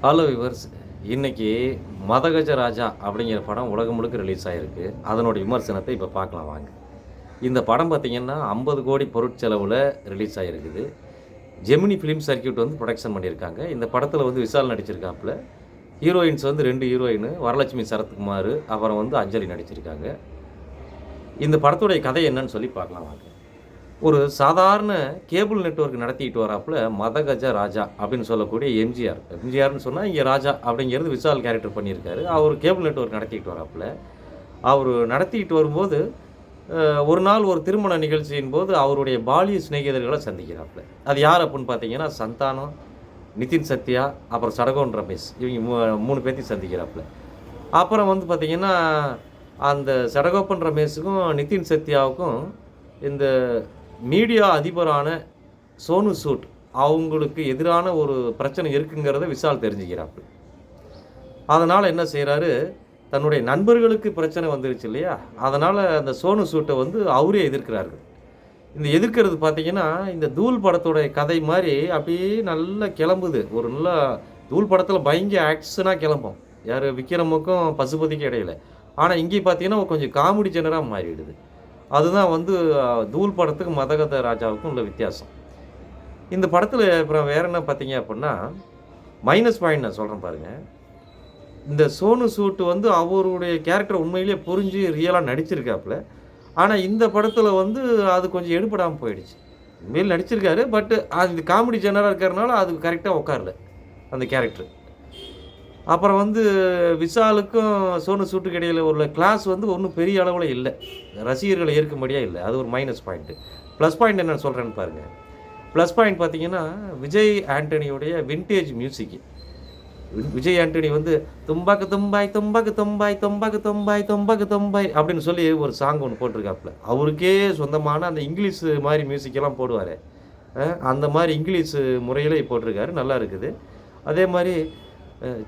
Hello viewers. இன்னைக்கு மதகஜ ராஜா அப்படிங்கிற படம் உலகம் முழுக்க ரிலீஸ் ஆயிருக்கு. அதனோட விமர்சனத்தை இப்போ பார்க்கலாம் வாங்க. இந்த படம் பார்த்தீங்கன்னா 50 கோடி பொருட்செலவுல ரிலீஸ் ஆயிருக்குது. ஜெமினி ஃபிலிம் சர்க்யூட் வந்து புரொடக்ஷன் பண்ணியிருக்காங்க. இந்த படத்தில வந்து விஷால் நடிச்சிருக்காப்புல. ஹீரோயின்ஸ் வந்து 2 ஹீரோயின் வரலட்சுமி சரத்குமார், அப்புறம் வந்து அஞ்சலி நடிச்சிருக்காங்க. இந்த படத்துடைய கதை என்னன்னு சொல்லி பார்க்கலாம் வாங்க. ஒரு சாதாரண கேபிள் நெட்வொர்க் நடத்திட்டு வராப்புல மதகஜ ராஜா அப்படின்னு சொல்லக்கூடிய எம்ஜிஆர். எம்ஜிஆர்ன்னு சொன்னா இங்க ராஜா அப்படிங்கிறது விஷால் கேரக்டர் பண்ணியிருக்காரு. அவர் கேபிள் நெட்வொர்க் நடத்திட்டு வராப்புல. அவரு நடத்திட்டு வரும்போது, ஒரு நாள் ஒரு திருமண நிகழ்ச்சியின் போது அவருடைய பாலிய சிநேகிதர்கள சந்திக்கிறாப்புல. அது யார் அப்புட்ன்னு பார்த்தீங்கன்னா, சந்தானம், நிதின் சத்யா, அப்புறம் சடகோன் ரமேஷ். இவங்க 3 பேத்தையும் சந்திக்கிறாப்புல. அப்புறம் வந்து பார்த்தீங்கன்னா, அந்த சடகோபன் ரமேஷுக்கும், நிதின் சத்யாவுக்கும் இந்த மீடியா அதிபரான சோனு சூட் அவங்களுக்கு எதிரான ஒரு பிரச்சனை இருக்குங்கிறத விஷால் தெரிஞ்சுக்கிறாப்புல. அதனால என்ன செய்றாரு, தன்னுடைய நண்பர்களுக்கு பிரச்சனை வந்துருச்சு இல்லையா? அதனால அந்த சோனு சூட்ட வந்து அவரே எதிர்க்கிறாரு. இந்த எதிர்க்கிறது பார்த்தீங்கன்னா, இந்த தூள் படத்தோட கதை மாரி அப்படியே நல்லா கிளம்புது. ஒரு நல்ல தூள் படத்தில பயங்கர ஆக்ஷனா கிளம்பும். யாரு விக்ரமுக்கும், பசுபதிக்கும் இடையில. ஆனா இங்கே பார்த்தீங்கன்னா, கொஞ்சம் காமெடி ஜெனரா மாறிடுது. அதுதான் வந்து தூள் படத்துக்கும் மதகத ராஜாவுக்கும் உள்ள வித்தியாசம். இந்த படத்தில அப்புறம் வேற என்ன பார்த்தீங்க அப்புட்ன்னா, மைனஸ் பாயிண்ட் நான் சொல்றேன் பாருங்க. இந்த சோனு சூட் வந்து அவருடைய கேரக்டர் உண்மையிலேயே புரிஞ்சு ரியலா நடிச்சிருக்காப்புல. ஆனா இந்த படத்தில வந்து அது கொஞ்சம் எடுபடாம போயிடுச்சு. உண்மையிலே நடிச்சிருக்காரு. பட் அது காமெடி ஜெனரா இருக்கிறனால அது கரெக்ட்டா உட்காரல அந்த கேரக்டர். அப்புறம் வந்து விஷாலுக்கும் சோனு சூட்டுக்கு இடையில உள்ள கிளாஸ் வந்து ஒண்ணும் பெரிய அளவுல இல்ல. ரசிகர்கள ஏற்கும்படியா இல்ல. அது ஒரு மைனஸ் பாயிண்ட். ப்ளஸ் பாயிண்ட் என்ன சொல்றேன்னு பாருங்க. ப்ளஸ் பாயிண்ட் பார்த்தீங்கன்னா, விஜய் ஆண்டனியுடைய வின்டேஜ் மியூசிக். விஜய் ஆண்டனி வந்து தும்பாக்கு தும்பாய், தும்பாக்கு தும்பாய், தும்பாக்கு தும்பாய், தும்பாக்கு தும்பாய் அப்படின்னு சொல்லி ஒரு சாங் ஒண்ணு போட்டிருக்காப்புல. அவருக்கே சொந்தமான அந்த இங்கிலீஷ் மாரி மியூசிக் எல்லாம் போடுவாரே. அந்த மாரி இங்கிலீஷ் முறையில போட்டிருக்காரு. நல்லா இருக்குது. அதே மாரி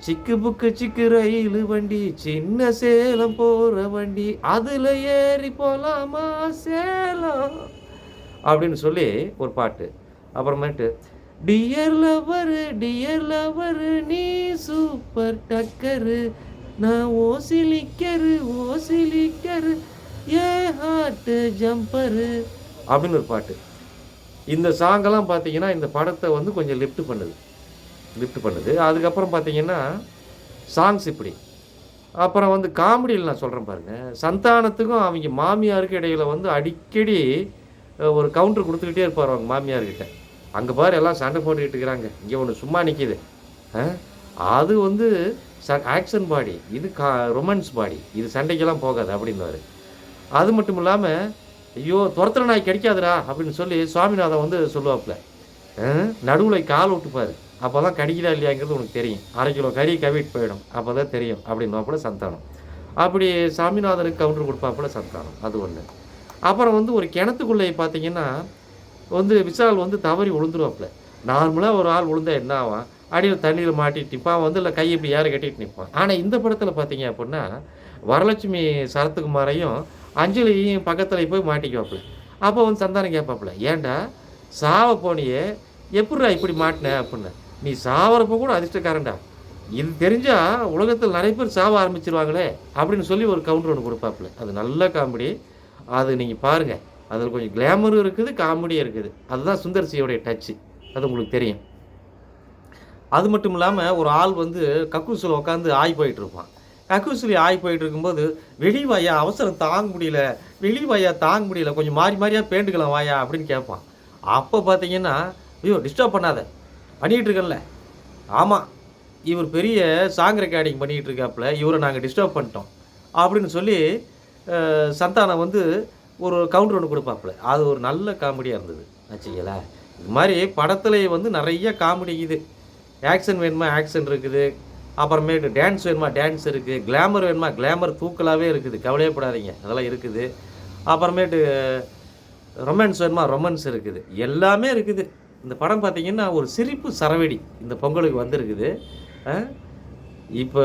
சிக்கு புக்கு சிக்கு ரயிலு வண்டி, சின்ன சேலம் போற வண்டி, அதுல ஏறி போலாமா சேலம் அப்படின்னு சொல்லி ஒரு பாட்டு. அப்புறமேட்டு டியர் லவரு நீ சூப்பர் டக்கரு, நான் ஓசிலிக்கரு ஏ ஹார்ட் ஜம்பரு அப்படின்னு ஒரு பாட்டு. இந்த சாங்கெல்லாம் பார்த்தீங்கன்னா, இந்த படத்த வந்து கொஞ்சம் லிஃப்ட் பண்ணுது. அதுக்கப்புறம் பார்த்தீங்கன்னா, சாங்ஸ் இப்படி. அப்புறம் வந்து காமெடியில நான் சொல்றேன் பாருங்க. சந்தானத்துக்கும் அவங்க மாமியாருக்கும் இடையில வந்து அடிக்கடி ஒரு கவுண்டர் குடுத்துக்கிட்டே இருப்பாரு அவங்க மாமியார்கிட்ட. அங்க பாரு எல்லாம் சண்டை போட்டுக்கிட்டு இருக்கிறாங்க. இங்க ஒண்ணு சும்மா நிக்குது. அ அது வந்து ஆக்ஷன் பாடி. இது ரொமான்ஸ் பாடி. இது சண்டைக்கெல்லாம் போகாது அப்படின்னுவாரு. அது மட்டும் இல்லாம, ஐயோ! தொரத்துற நாய் கடிக்காதுடா அப்படின்னு சொல்லி சுவாமிநாதன் வந்து சொல்லுவாப்புல. நடுவுல கால் விட்டுப்பாரு. அப்பதான் கடிக்குதா இல்லையாங்கிறது உனக்கு தெரியும். 1/2 கிலோ கறி கவிட்டு போயிடும். அப்பதான் தெரியும் அப்படின்னுவாப்புல சந்தானம். அப்படி சாமிநாதனுக்கு கவுண்டர் குடுப்பாப்புல சந்தானம். அது ஒண்ணு. அப்புறம் வந்து ஒரு கிணத்துக்குள்ள பார்த்தீங்கன்னா, வந்து விஷால் வந்து தவறி விழுந்துருவாப்புல. நார்மலா ஒரு ஆள் விழுந்தா என்ன ஆவான்? அடியில தண்ணீல மாட்டிட்டு நிப்பான். வந்து இல்ல கைய இப்படி ஏற கட்டிட்டு நிப்பான். ஆனா இந்த படத்துல பார்த்தீங்க அப்புட்ன்னா, வரலட்சுமி சரத்குமாரையும், அஞ்சலியையும் பக்கத்துல போய் மாட்டிக்குவாப்புல. அப்போ வந்து சந்தானம் கேட்பாப்புல, "ஏன்டா சாவ போனியே, எப்புட்றா இப்படி மாட்டுன?" அப்புட்ன்னு. "நீ சாவறப்ப கூட அதிர்ஷ்டக்காரன்டா. இது தெரிஞ்சா உலகத்துல நெறைய பேர் சாவ ஆரம்பிச்சுருவாங்களே!" அப்படின்னு சொல்லி ஒரு கவுண்டர் ஒண்ணு குடுப்பாப்புல. அது நல்ல காமெடி. அது நீங்க பாருங்க. அதுல கொஞ்சம் கிளாமரும் இருக்குது, காமெடியும் இருக்குது. அதுதான் சுந்தர் சியோடைய டச்சு. அது உங்களுக்கு தெரியும். அது மட்டும் இல்லாம ஒரு ஆள் வந்து கக்கூஸ்ல உட்கார்ந்து ஆய் போயிட்டு இருப்பான். கக்கூஸ்ல ஆய் போயிட்டு இருக்கும்போது, "வெளிய வாயா, அவசரம் தாங்க முடியல. வெளிய வாயா, தாங்க முடியல. கொஞ்சம் மாறி மாறியா பேண்டுக்கலாம் வாயா" அப்படின்னு கேட்பான். அப்ப பார்த்தீங்கன்னா, "ஐயோ! டிஸ்டர்ப் பண்ணாத. பண்ணிட்டு இருக்கேன்ல." "ஆமா. இவர் பெரிய சாங் ரெக்கார்டிங் பண்ணிட்டு இருக்காப்புல. இவர நாங்க டிஸ்டர்ப் பண்ணிட்டோம்." அப்படின்னு சொல்லி சந்தானம் வந்து ஒரு கவுண்டர் ஒண்ணு குடுப்பாப்புல. அது ஒரு நல்ல காமெடியா இருந்தது. வச்சுக்கங்களேன். இது மாரி படத்திலேயே வந்து நெறைய காமெடி இருக்குது. ஆக்ஷன் வேணுமா ஆக்ஷன் இருக்குது. அப்புறமேட்டு டான்ஸ் வேணுமா டான்ஸ் இருக்கு. கிளாமர் வேணுமா கிளாமர் தூக்கலாவே இருக்குது. கவலையே படாதீங்க. அதெல்லாம் இருக்குது. அப்புறமேட்டு ரொமான்ஸ் வேணுமா ரொமான்ஸ் இருக்குது. எல்லாமே இருக்குது. இந்த படம் பார்த்தீங்கன்னா, ஒரு சிரிப்பு சரவெடி இந்த பொங்கலுக்கு வந்திருக்குது. அ இப்ப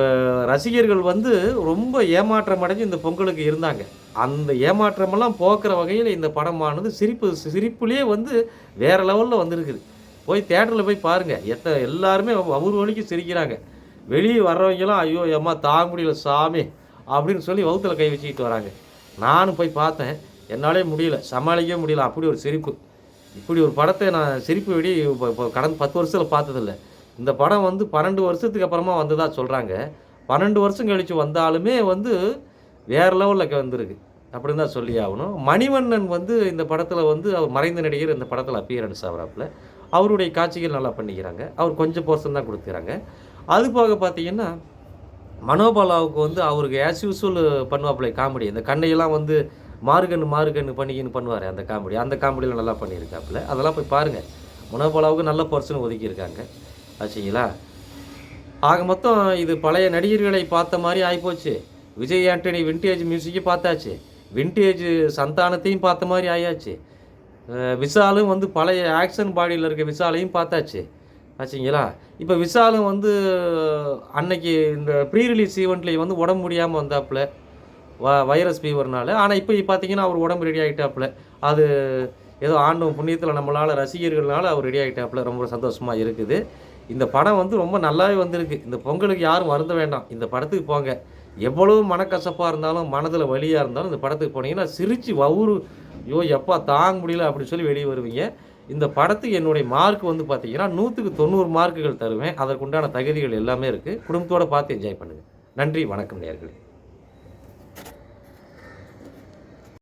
ரசிகர்கள் வந்து ரொம்ப ஏமாற்றம் அடைஞ்சு இந்த பொங்கலுக்கு இருந்தாங்க. அந்த ஏமாற்றமெல்லாம் போக்குற வகையில இந்த படமானது சிரிப்புலயே வந்து வேற லெவல்ல வந்திருக்குது. போய் தியேட்டர்ல போய் பாருங்க. எல்லாருமே வவுறு வலிக்கு சிரிக்கிறாங்க. வெளியே வர்றவங்கலாம் ஐயோ எம்மா தாங்க முடியல சாமி அப்படின்னு சொல்லி வவுத்துல கை வச்சுக்கிட்டு வராங்க. நானும் போய் பார்த்தேன். என்னாலே முடியல, சமாளிக்கவே முடியல. அப்படி ஒரு சிரிப்பு. இப்படி ஒரு படத்த நான் சிரிப்பு வெடி இப்போ கடந்த 10 வருஷத்துல பார்த்ததில்ல. இந்த படம் வந்து 12 வருஷத்துக்கு அப்புறமா வந்ததா சொல்றாங்க. 12 வருஷம் கழிச்சு வந்தாலுமே வந்து வேற லெவல்ல வந்திருக்கு. அப்படின்னு தான் சொல்லி ஆகணும். மணிவண்ணன் வந்து இந்த படத்துல வந்து அவர் மறைந்த நடிகர் இந்த படத்துல அப்பியரன்ஸ் ஆகுறாப்புல. அவருடைய காட்சிகள் நல்லா பண்ணிக்கிறாங்க. அவர் கொஞ்சம் போர்ஷன் தான் குடுத்துக்கிறாங்க. அது போக பார்த்தீங்கன்னா, மனோபாலாவுக்கு வந்து அவருக்கு ஆஸ் யூசுவல் பண்ணுவாப்புல காமெடி. இந்த கண்ணையெல்லாம் வந்து மாறுகண்ணு மாறுகண்ணு பண்ணிக்கின்னு பண்ணுவாரே அந்த காமெடி. அந்த காமெடியில நல்லா பண்ணியிருக்காப்புல. அதெல்லாம் போய் பாருங்க. மனோபாலாவுக்கு நல்ல போர்ஷன் ஒதுக்கியிருக்காங்க. ஆச்சுங்களா? ஆக மொத்தம் இது பழைய நடிகர்களை பார்த்த மாரி ஆயிப்போச்சு. விஜய் ஆண்டனி வின்டேஜ் மியூசிக்க பார்த்தாச்சு. வின்டேஜ் சந்தானத்தையும் பார்த்த மாரி ஆயாச்சு. விஷாலும் வந்து பழைய ஆக்ஷன் பாடியில இருக்க விஷாலையும் பார்த்தாச்சு. ஆச்சுங்களா? இப்ப விஷாலும் வந்து அன்னைக்கு இந்த ப்ரீ ரிலீஸ் ஈவென்ட்ல வந்து உடம்பு முடியாம வந்தாப்புல. வைரஸ் ஃபீவர்னால. ஆனா இப்ப பார்த்தீங்கன்னா, அவர் உடம்பு ரெடி ஆயிட்டாப்புல. அது ஏதோ ஆண்டவன் புண்ணியத்தில நம்மளால ரசிகர்கள்னால அவர் ரெடி ஆயிட்டாப்புல. ரொம்ப சந்தோஷமா இருக்குது. இந்த படம் வந்து ரொம்ப நல்லாவே வந்திருக்கு. இந்த பொங்கலுக்கு யாரும் வருந்த வேண்டாம். இந்த படத்துக்கு போங்க. எவ்வளவு மனக்கசப்பா இருந்தாலும், மனதில வலியா இருந்தாலும் இந்த படத்துக்கு போனீங்கன்னா, சிரிச்சு வவுறு "ஐயோ! எப்பா தாங்க முடியல" அப்படின்னு சொல்லி வெளிய வருவீங்க. இந்த படத்துக்கு என்னுடைய மார்க் வந்து பார்த்தீங்கன்னா, 100க்கு 90 மார்க்குகள் தருவேன். அதற்குண்டான தகுதிகள் எல்லாமே இருக்கு. குடும்பத்தோட பார்த்து என்ஜாய் பண்ணுங்க. நன்றி, வணக்கம் நேயர்களே.